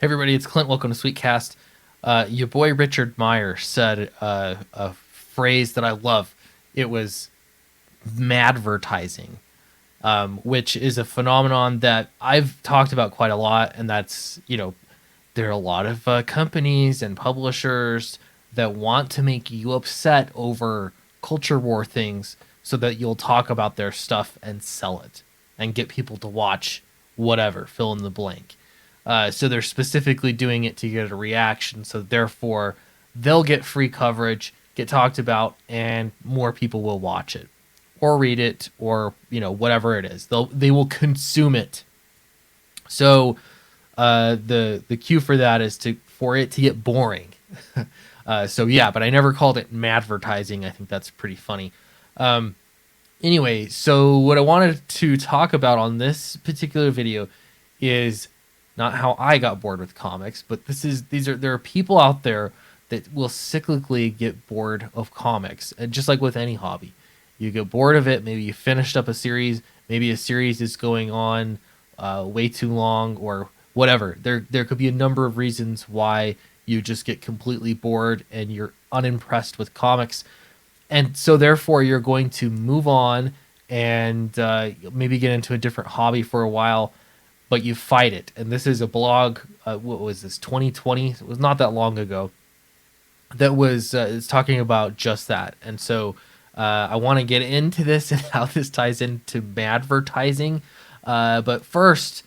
Hey everybody, it's Clint. Welcome to Sweetcast. Your boy Richard Meyer said a phrase that I love. It was MADvertising, which is a phenomenon that I've talked about quite a lot, and that's there are a lot of companies and publishers that want to make you upset over culture war things, so that you'll talk about their stuff and sell it and get people to watch whatever, fill in the blank. So they're specifically doing it to get a reaction. So therefore, they'll get free coverage, get talked about, and more people will watch it, or read it, or whatever it is. They will consume it. So the cue for that is for it to get boring. So yeah, but I never called it madvertising. I think that's pretty funny. Anyway, so what I wanted to talk about on this particular video is not how I got bored with comics, but there are people out there that will cyclically get bored of comics, and just like with any hobby, you get bored of it. Maybe you finished up a series, maybe a series is going on way too long, or whatever. There could be a number of reasons why you just get completely bored and you're unimpressed with comics, and so therefore you're going to move on and maybe get into a different hobby for a while, but you fight it. And this is a blog. What was this? 2020. It was not that long ago. That was is talking about just that. And so I want to get into this and how this ties into advertising. But first,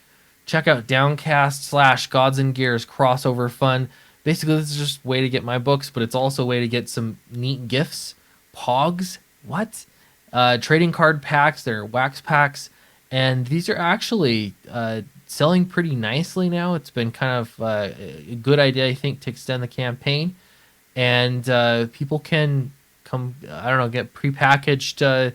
check out Downcast /Gods and Gears crossover fun. Basically, this is just a way to get my books, but it's also a way to get some neat gifts. Pogs? What? Trading card packs. They're wax packs. And these are actually selling pretty nicely now. It's been kind of a good idea, I think, to extend the campaign. And people can come, I don't know, get prepackaged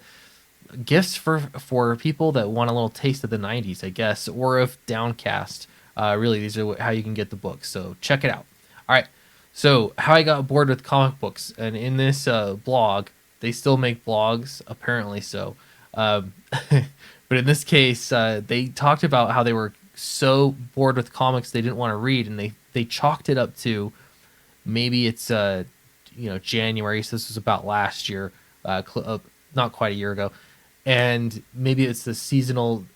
gifts for people that want a little taste of the 90s, I guess, or of Downcast. Really, these are how you can get the books. So check it out. All right. So how I got bored with comic books. And in this blog, they still make blogs, apparently so. But in this case, they talked about how they were so bored with comics they didn't want to read, and they chalked it up to maybe it's January, so this was about last year, not quite a year ago, and maybe it's the seasonal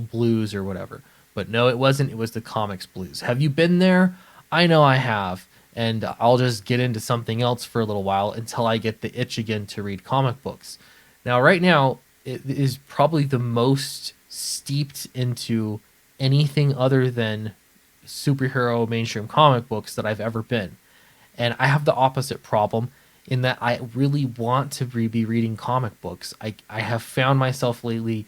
blues or whatever. But no, it wasn't. It was the comics blues. Have you been there? I know I have, and I'll just get into something else for a little while until I get the itch again to read comic books. Now, right now, it is probably the most steeped into anything other than superhero mainstream comic books that I've ever been. And I have the opposite problem in that I really want to be reading comic books. I have found myself lately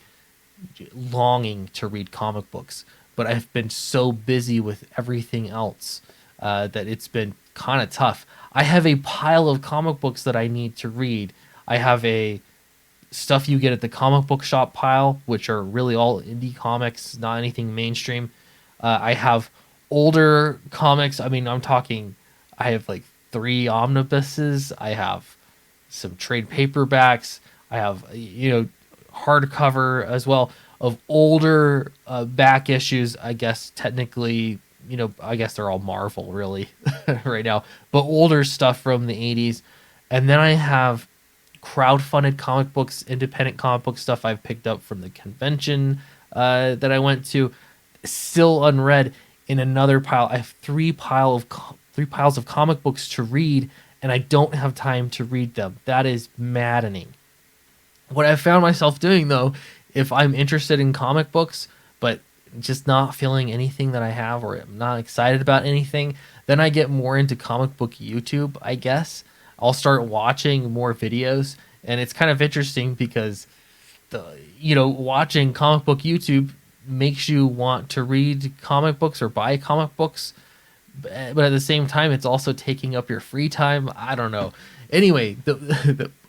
longing to read comic books, but I've been so busy with everything else that it's been kind of tough. I have a pile of comic books that I need to read. I have a stuff you get at the comic book shop pile, which are really all indie comics, not anything mainstream. I have older comics. I mean, I have like 3 omnibuses. I have some trade paperbacks. I have, hardcover as well of older back issues. I guess technically, I guess they're all Marvel really right now, but older stuff from the 80s. And then I have crowdfunded comic books, independent comic book stuff I've picked up from the convention that I went to, still unread. In another pile, I have 3 piles of comic books to read, and I don't have time to read them. That is maddening. What I've found myself doing, though, if I'm interested in comic books, but just not feeling anything that I have, or I'm not excited about anything, then I get more into comic book YouTube, I guess. I'll start watching more videos, and it's kind of interesting because watching comic book YouTube makes you want to read comic books or buy comic books, but at the same time it's also taking up your free time. I don't know. Anyway,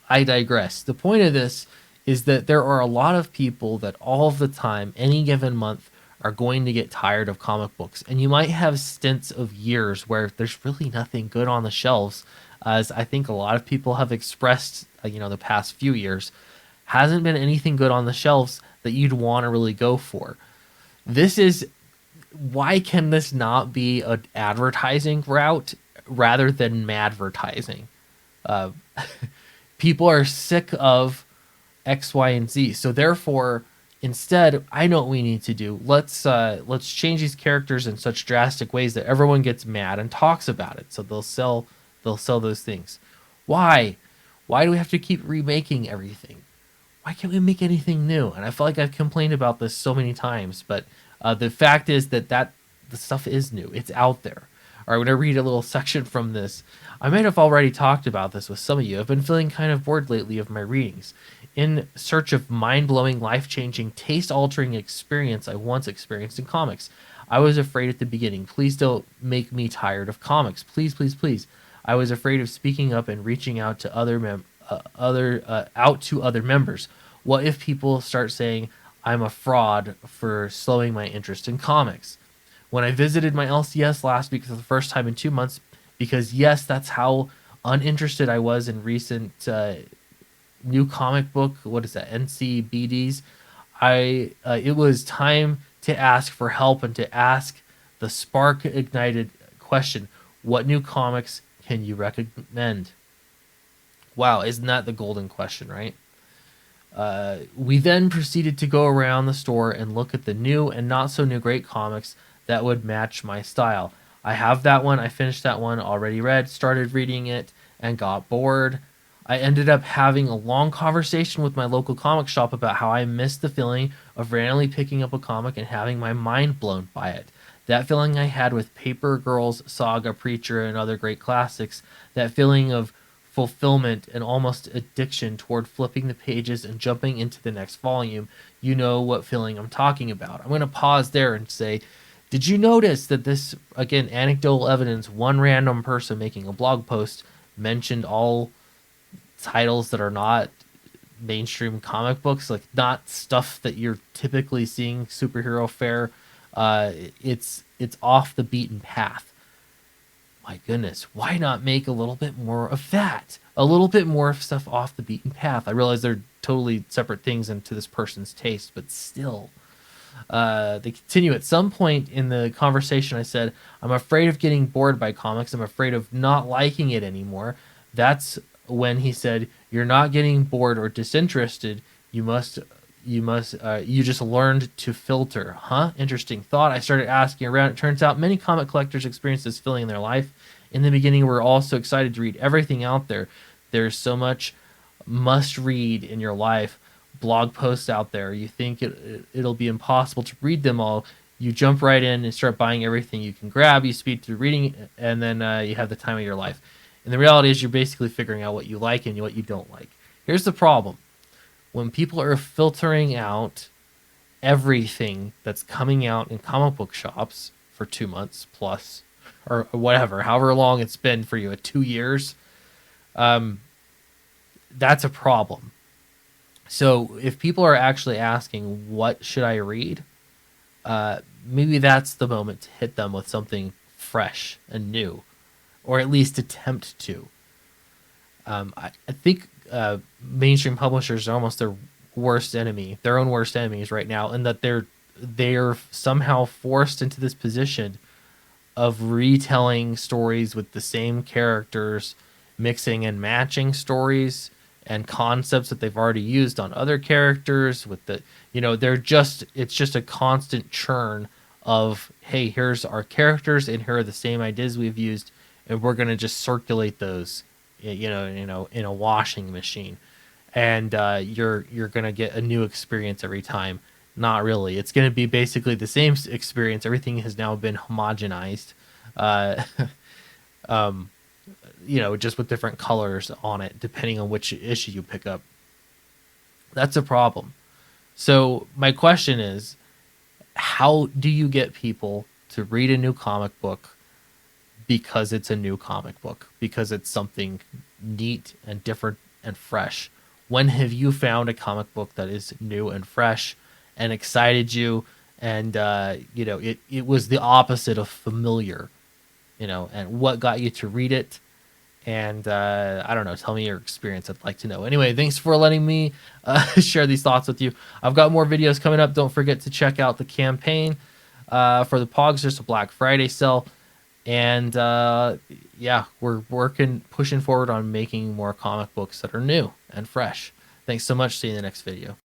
I digress. The point of this is that there are a lot of people that all of the time, any given month, are going to get tired of comic books, and you might have stints of years where there's really nothing good on the shelves, as I think a lot of people have expressed, the past few years, hasn't been anything good on the shelves that you'd want to really go for. This is why can this not be an advertising route rather than MADvertising? Uh, People are sick of X, Y, and Z. So therefore, instead, I know what we need to do. Let's change these characters in such drastic ways that everyone gets mad and talks about it. So they'll sell those things. Why? Why do we have to keep remaking everything? Why can't we make anything new? And I feel like I've complained about this so many times, but the fact is that the stuff is new. It's out there. All right, I'm going to read a little section from this. I might have already talked about this with some of you. I've been feeling kind of bored lately of my readings. In search of mind-blowing, life-changing, taste-altering experience I once experienced in comics. I was afraid at the beginning. Please don't make me tired of comics. Please, please, please. I was afraid of speaking up and reaching out to other members. What if people start saying I'm a fraud for slowing my interest in comics? When I visited my LCS last week for the first time in 2 months, because yes, that's how uninterested I was in recent new comic book. What is that? NCBDs. It was time to ask for help and to ask the spark ignited question: what new comics can you recommend? Wow, isn't that the golden question, right? We then proceeded to go around the store and look at the new and not so new great comics that would match my style. I have that one. I finished that one, already read, started reading it, and got bored. I ended up having a long conversation with my local comic shop about how I missed the feeling of randomly picking up a comic and having my mind blown by it. That feeling I had with Paper Girls, Saga, Preacher, and other great classics. That feeling of fulfillment and almost addiction toward flipping the pages and jumping into the next volume. You know what feeling I'm talking about. I'm going to pause there and say, did you notice that this, again, anecdotal evidence, one random person making a blog post mentioned all titles that are not mainstream comic books, like not stuff that you're typically seeing superhero fare. It's off the beaten path. My goodness, why not make a little bit more of that? A little bit more of stuff off the beaten path. I realize they're totally separate things and to this person's taste, but still. They continue. At some point in the conversation, I said, I'm afraid of getting bored by comics. I'm afraid of not liking it anymore. That's when he said, you're not getting bored or disinterested. You just learned to filter. Huh? Interesting thought. I started asking around. It turns out many comic collectors experience this feeling in their life. In the beginning, we're all so excited to read everything out there. There's so much must read in your life, blog posts out there. You think it'll be impossible to read them all. You jump right in and start buying everything you can grab. You speed through reading, and then you have the time of your life. And the reality is you're basically figuring out what you like and what you don't like. Here's the problem. When people are filtering out everything that's coming out in comic book shops for 2 months plus, or whatever, however long it's been for you, 2 years, that's a problem. So if people are actually asking, what should I read? Maybe that's the moment to hit them with something fresh and new, or at least attempt to. I think mainstream publishers are almost their worst enemy, their own worst enemies right now, and that they're somehow forced into this position of retelling stories with the same characters, mixing and matching stories and concepts that they've already used on other characters with it's just a constant churn of, hey, here's our characters and here are the same ideas we've used, and we're going to just circulate those in a washing machine, and you're going to get a new experience every time. Not really. It's going to be basically the same experience. Everything has now been homogenized, just with different colors on it, depending on which issue you pick up. That's a problem. So my question is, how do you get people to read a new comic book because it's a new comic book, because it's something neat and different and fresh? When have you found a comic book that is new and fresh and excited you, and it was the opposite of familiar, and what got you to read it? And I don't know, tell me your experience. I'd like to know. Anyway, thanks for letting me share these thoughts with you. I've got more videos coming up. Don't forget to check out the campaign. For the Pogs, there's a Black Friday sale. And yeah, we're pushing forward on making more comic books that are new and fresh. Thanks so much. See you in the next video.